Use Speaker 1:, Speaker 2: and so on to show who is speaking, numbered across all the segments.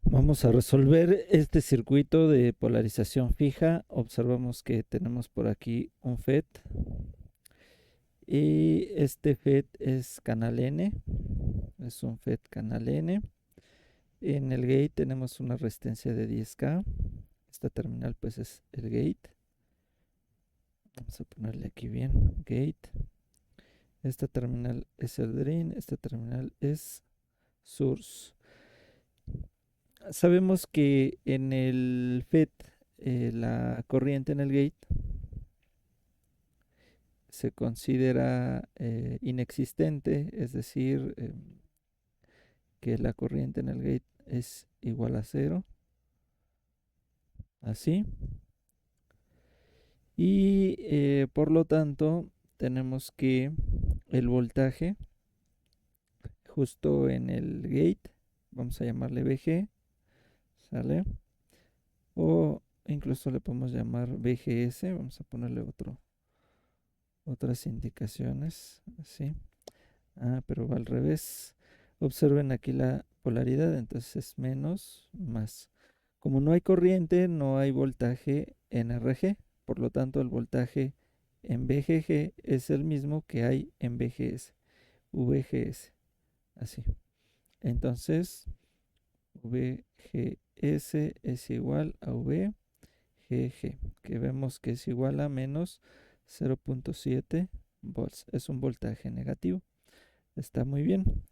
Speaker 1: Vamos a resolver este circuito de polarización fija. Observamos que tenemos por aquí un FET y este FET es canal N, es un FET canal N. En el gate tenemos una resistencia de 10K. Esta terminal pues es el gate. Vamos a ponerle aquí bien, gate. Esta terminal es el drain, esta terminal es source. Sabemos que en el FET la corriente en el gate se considera inexistente, es decir, que la corriente en el gate es igual a cero, así. Y por lo tanto tenemos que el voltaje justo en el gate, vamos a llamarle VG, ¿sale? O incluso le podemos llamar VGS, vamos a ponerle otras indicaciones, así. Ah, pero va al revés. Observen aquí la polaridad, entonces es menos, más. Como no hay corriente, no hay voltaje en RG, por lo tanto el voltaje en VGG es el mismo que hay en VGS, VGS, así. Entonces, VGS es igual a VGG, que vemos que es igual a menos 0.7 volts. Es un voltaje negativo. Está muy bien.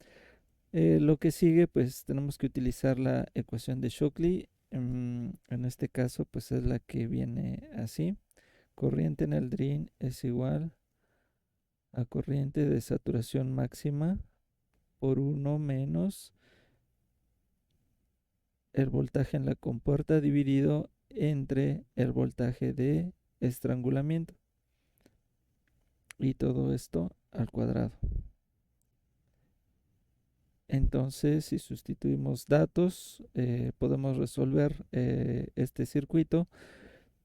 Speaker 1: Lo que sigue, pues tenemos que utilizar la ecuación de Shockley. En este caso, pues es la que viene así. Corriente en el drain es igual a corriente de saturación máxima por 1 menos el voltaje en la compuerta dividido entre el voltaje de estrangulamiento. Y todo esto al cuadrado. Entonces, si sustituimos datos, podemos resolver este circuito.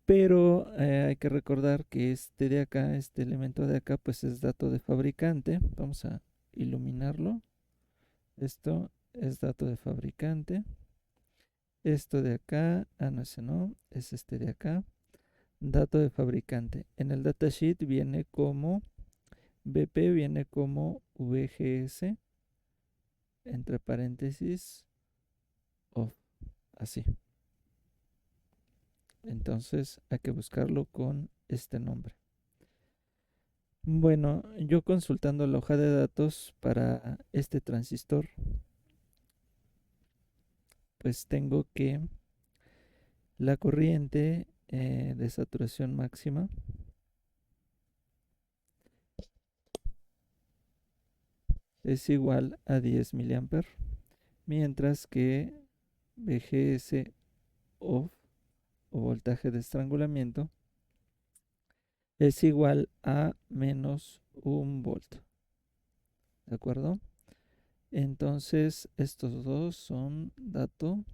Speaker 1: Pero hay que recordar que este de acá, este elemento de acá, pues es dato de fabricante. Vamos a iluminarlo. Esto es dato de fabricante. Esto de acá, no, ese no, es este de acá. Dato de fabricante. En el datasheet viene como BP, viene como VGS, entre paréntesis, off, así. Entonces hay que buscarlo con este nombre. Bueno, yo consultando la hoja de datos para este transistor, pues tengo que la corriente de saturación máxima es igual a 10 miliamperes, mientras que VGS off o voltaje de estrangulamiento es igual a menos 1 volt. ¿De acuerdo? Entonces, estos dos son dato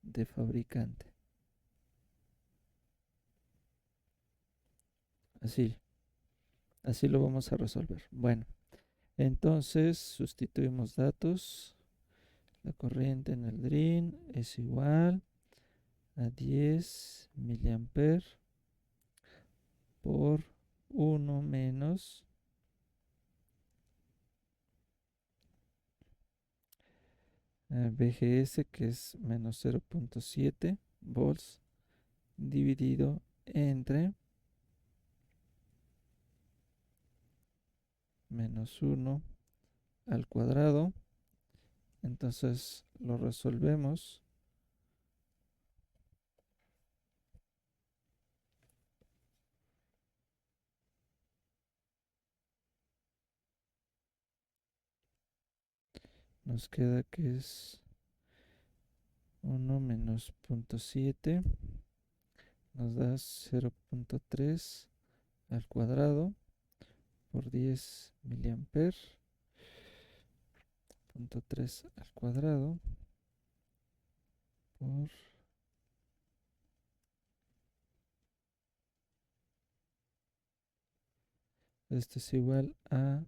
Speaker 1: de fabricante. Así, así lo vamos a resolver. Bueno, entonces sustituimos datos. La corriente en el drain es igual a 10 miliamperes por 1 menos VGS, que es menos 0.7 volts, dividido entre menos 1 al cuadrado. Entonces lo resolvemos. Nos queda que es 1 menos 0.7, nos da 0.3 al cuadrado por 10 miliamperes, 0.3 al cuadrado por esto es igual a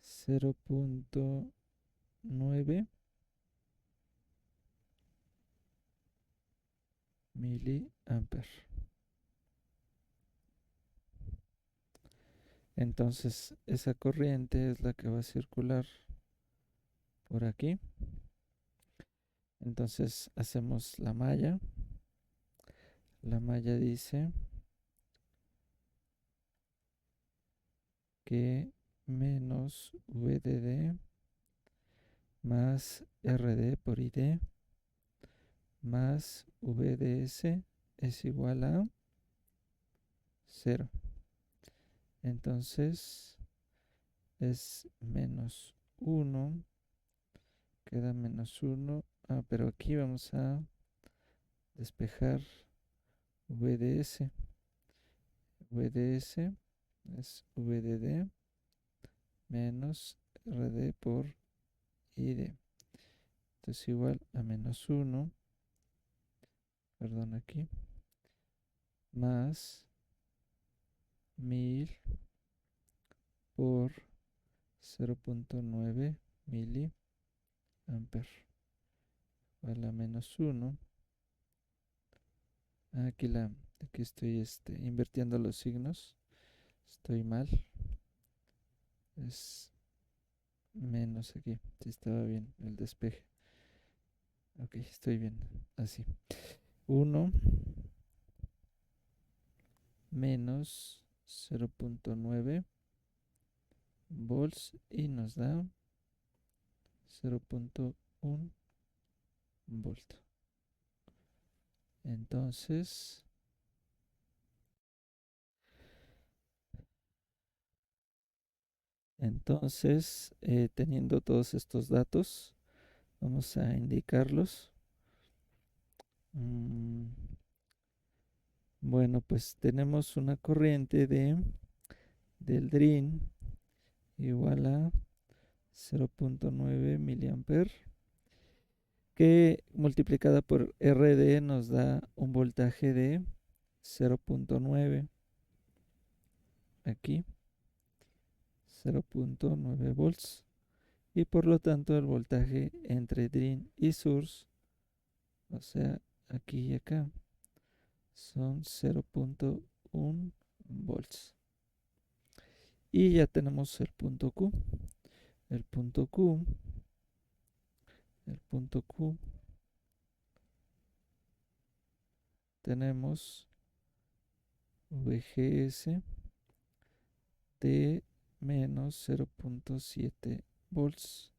Speaker 1: 0.9 miliamper. Entonces esa corriente es la que va a circular por aquí. Entonces hacemos la malla. La malla dice que menos VDD más RD por ID más VDS es igual a 0. Entonces es menos 1, queda menos 1. Pero aquí vamos a despejar VDS. VDS es VDD menos RD por ID. Entonces igual a menos 1, perdón aquí, más 1000 por 0.9 miliamper. Igual a menos 1. Aquí estoy invirtiendo los signos. Estoy mal. Es menos aquí. Si estaba bien el despeje. Ok, estoy bien. Así. 1 menos 0.9 volts y nos da 0.1 volt. Entonces, teniendo todos estos datos, vamos a indicarlos. Mm, Bueno, pues tenemos una corriente del DRIN igual a 0.9 miliamper, que multiplicada por RD nos da un voltaje de 0.9. Aquí, 0.9 volts. Y por lo tanto el voltaje entre DRIN y source, o sea, aquí y acá, son 0.1 volts. Y ya tenemos el punto Q. El punto Q, el punto Q, tenemos VGS de menos 0.7 volts.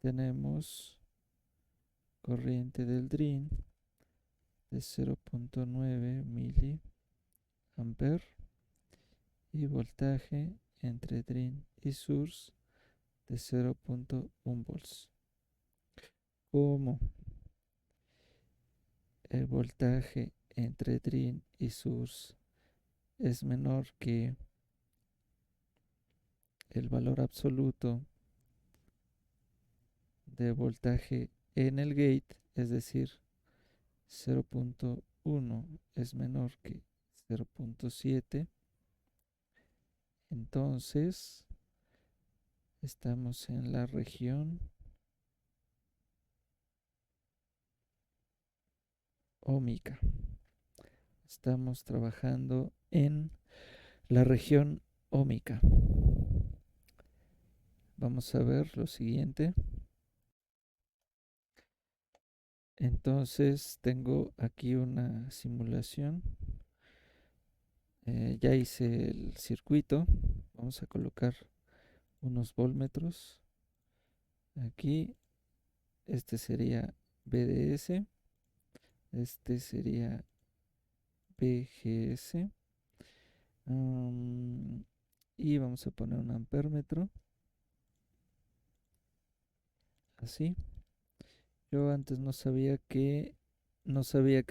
Speaker 1: Tenemos corriente del DRIN de 0.9 miliamper y voltaje entre DRIN y source de 0.1 volts. Como el voltaje entre DRIN y source es menor que el valor absoluto de voltaje en el gate, es decir, 0.1 es menor que 0.7, entonces estamos en la región óhmica. Estamos trabajando en la región óhmica. Vamos a ver lo siguiente. Entonces tengo aquí una simulación. Ya hice el circuito. Vamos a colocar unos voltmetros. Aquí, este sería BDS. Este sería BGS. Y vamos a poner un ampérmetro. Así. Yo antes no sabía que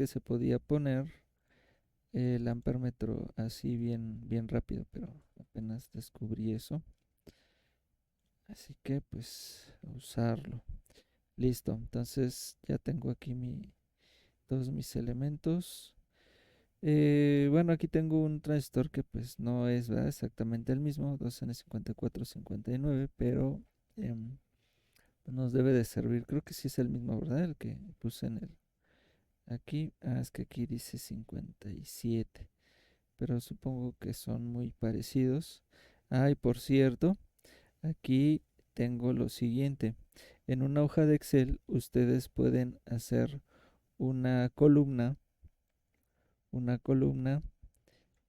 Speaker 1: se podía poner el ampérmetro así bien rápido, pero apenas descubrí eso. Así que pues a usarlo. Listo, entonces ya tengo aquí todos mis elementos. Bueno, aquí tengo un transistor que pues no es, ¿verdad?, exactamente el mismo, 2N5459, pero nos debe de servir. Creo que sí es el mismo, ¿verdad? El que puse Aquí, es que aquí dice 57, pero supongo que son muy parecidos. Y por cierto, aquí tengo lo siguiente. En una hoja de Excel ustedes pueden hacer una columna, una columna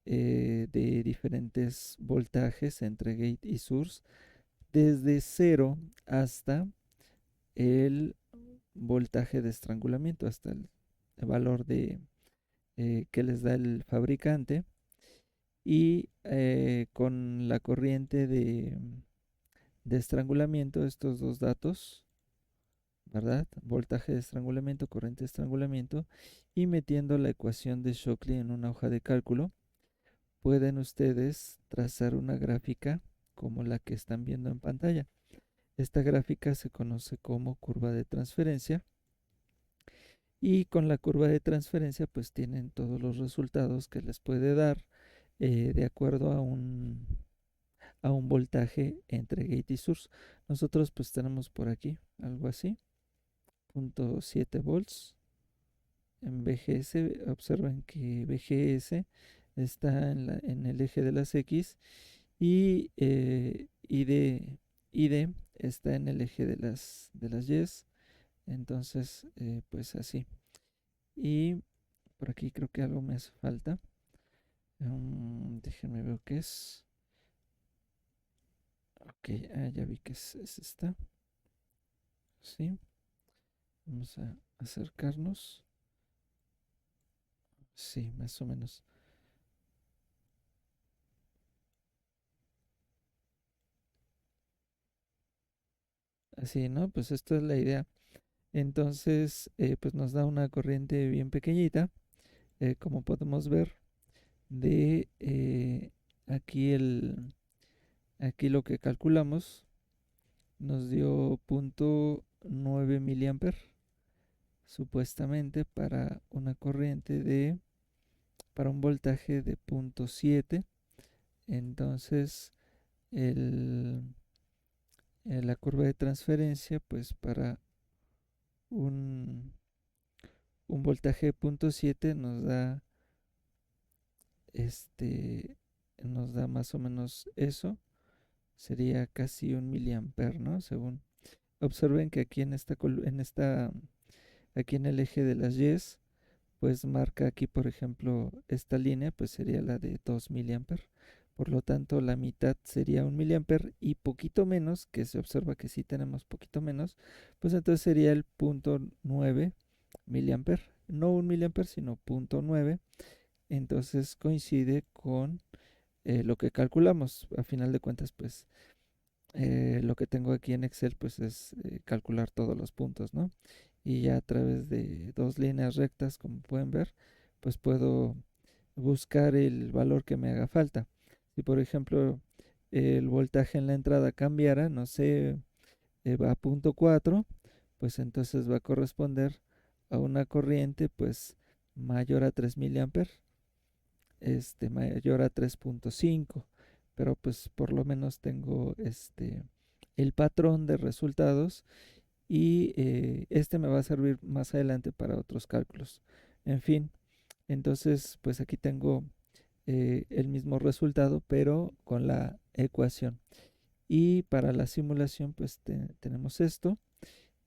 Speaker 1: de diferentes voltajes entre gate y source, desde cero hasta el voltaje de estrangulamiento, hasta el valor que les da el fabricante. Y con la corriente de estrangulamiento, estos dos datos, ¿verdad? Voltaje de estrangulamiento, corriente de estrangulamiento, y metiendo la ecuación de Shockley en una hoja de cálculo, pueden ustedes trazar una gráfica como la que están viendo en pantalla. Esta gráfica se conoce como curva de transferencia, y con la curva de transferencia pues tienen todos los resultados que les puede dar de acuerdo a un voltaje entre gate y source. Nosotros pues tenemos por aquí algo así, 0.7 volts en VGS. Observen que VGS está en el eje de las X, y ID está en el eje de las Y. Entonces, pues así. Y por aquí creo que algo me hace falta. Déjenme ver qué es. Ok, ya vi que es esta. Sí, vamos a acercarnos. Sí, más o menos. Así, ¿no? Pues esto es la idea. Entonces, pues nos da una corriente bien pequeñita, como podemos ver, de aquí aquí lo que calculamos nos dio 0.9 miliamper, supuestamente para una corriente para un voltaje de 0.7. Entonces, el, la curva de transferencia, pues para un, un voltaje de 0.7 este, nos da más o menos eso. Sería casi un miliamper, ¿no? Según. Observen que aquí aquí en el eje de las Y, pues marca aquí, por ejemplo, esta línea, pues sería la de 2 miliamper. Por lo tanto, la mitad sería un miliamper, y poquito menos, que se observa que sí tenemos poquito menos, pues entonces sería el 0.9 miliamper. No un miliamper, sino 0.9. Entonces coincide con lo que calculamos. A final de cuentas, pues lo que tengo aquí en Excel pues es calcular todos los puntos, ¿no? Y ya a través de dos líneas rectas, como pueden ver, pues puedo buscar el valor que me haga falta. Si por ejemplo el voltaje en la entrada cambiara, no sé, va a 0.4, pues entonces va a corresponder a una corriente pues mayor a 3 miliamper, mayor a 3.5, pero pues por lo menos tengo el patrón de resultados, y este me va a servir más adelante para otros cálculos. En fin, entonces pues aquí tengo el mismo resultado, pero con la ecuación. Y para la simulación pues tenemos esto,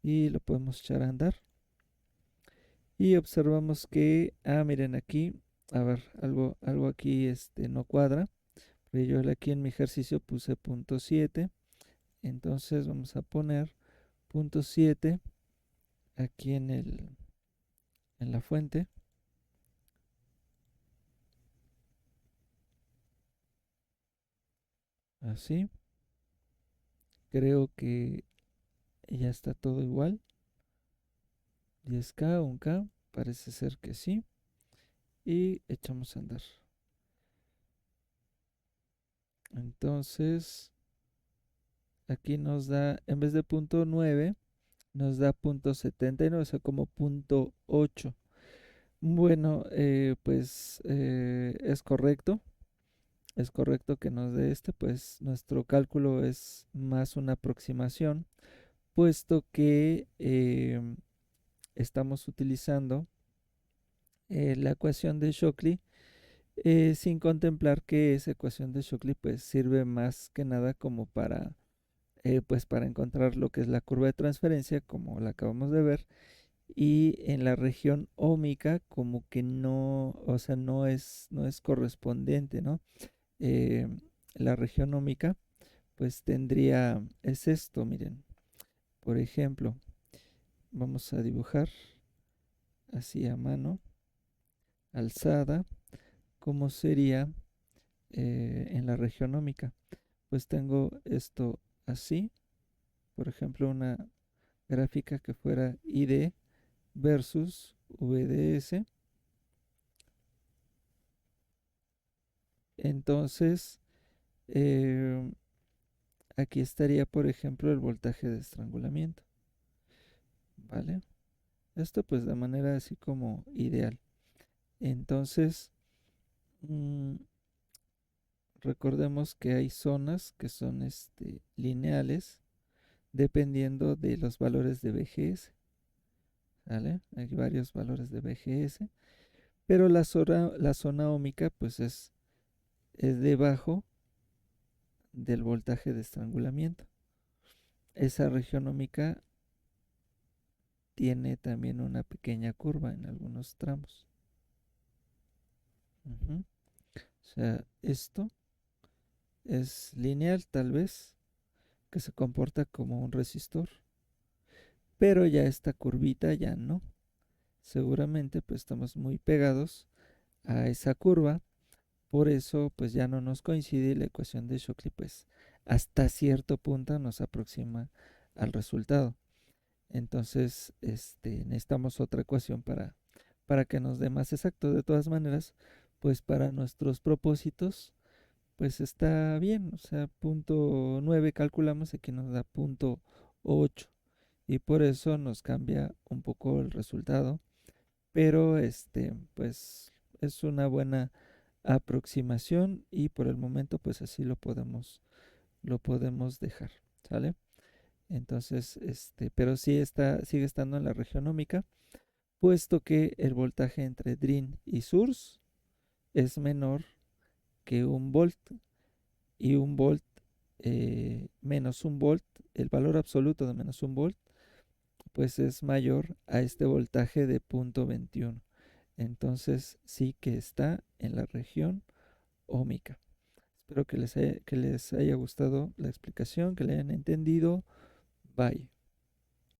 Speaker 1: y lo podemos echar a andar. Y observamos que, miren aquí, a ver, algo aquí no cuadra. Yo aquí en mi ejercicio puse 0.7, entonces vamos a poner 0.7 aquí en la fuente, así. Creo que ya está todo igual. 10K, 1K, parece ser que sí. Y echamos a andar. Entonces, aquí nos da, en vez de 0.9, nos da 0.79, o sea, como 0.8. Bueno, pues es correcto. Es correcto que nos dé pues nuestro cálculo es más una aproximación, puesto que estamos utilizando la ecuación de Shockley, sin contemplar que esa ecuación de Shockley pues sirve más que nada como pues para encontrar lo que es la curva de transferencia, como la acabamos de ver, y en la región ómica como que no, o sea, no es correspondiente, ¿no? Eh, la región ómica pues es esto, miren, por ejemplo, vamos a dibujar así a mano, alzada, cómo sería en la región ómica. Pues tengo esto así, por ejemplo, una gráfica que fuera ID versus VDS. Entonces, eh, aquí estaría, por ejemplo, el voltaje de estrangulamiento, ¿vale? Esto pues de manera así como ideal. Entonces, mm, recordemos que hay zonas que son lineales dependiendo de los valores de BGS, ¿vale? Hay varios valores de BGS, pero la zona ómica pues es debajo del voltaje de estrangulamiento. Esa región ómica tiene también una pequeña curva en algunos tramos. Ujú. O sea, esto es lineal tal vez, que se comporta como un resistor, pero ya esta curvita ya no. Seguramente pues estamos muy pegados a esa curva, por eso pues ya no nos coincide la ecuación de Shockley, pues hasta cierto punto nos aproxima al resultado. Entonces, necesitamos otra ecuación para que nos dé más exacto. De todas maneras, pues para nuestros propósitos, pues está bien. O sea, punto 9 calculamos, aquí nos da punto 8. Y por eso nos cambia un poco el resultado. Pero pues es una buena aproximación y por el momento pues así lo podemos dejar. ¿Sale? Entonces, pero sí sigue estando en la región ómica, puesto que el voltaje entre DRIN y source es menor que un volt, y un volt menos un volt, el valor absoluto de menos un volt, pues es mayor a este voltaje de punto 21. Entonces sí que está en la región ómica. Espero que les haya gustado la explicación, que le hayan entendido. Bye.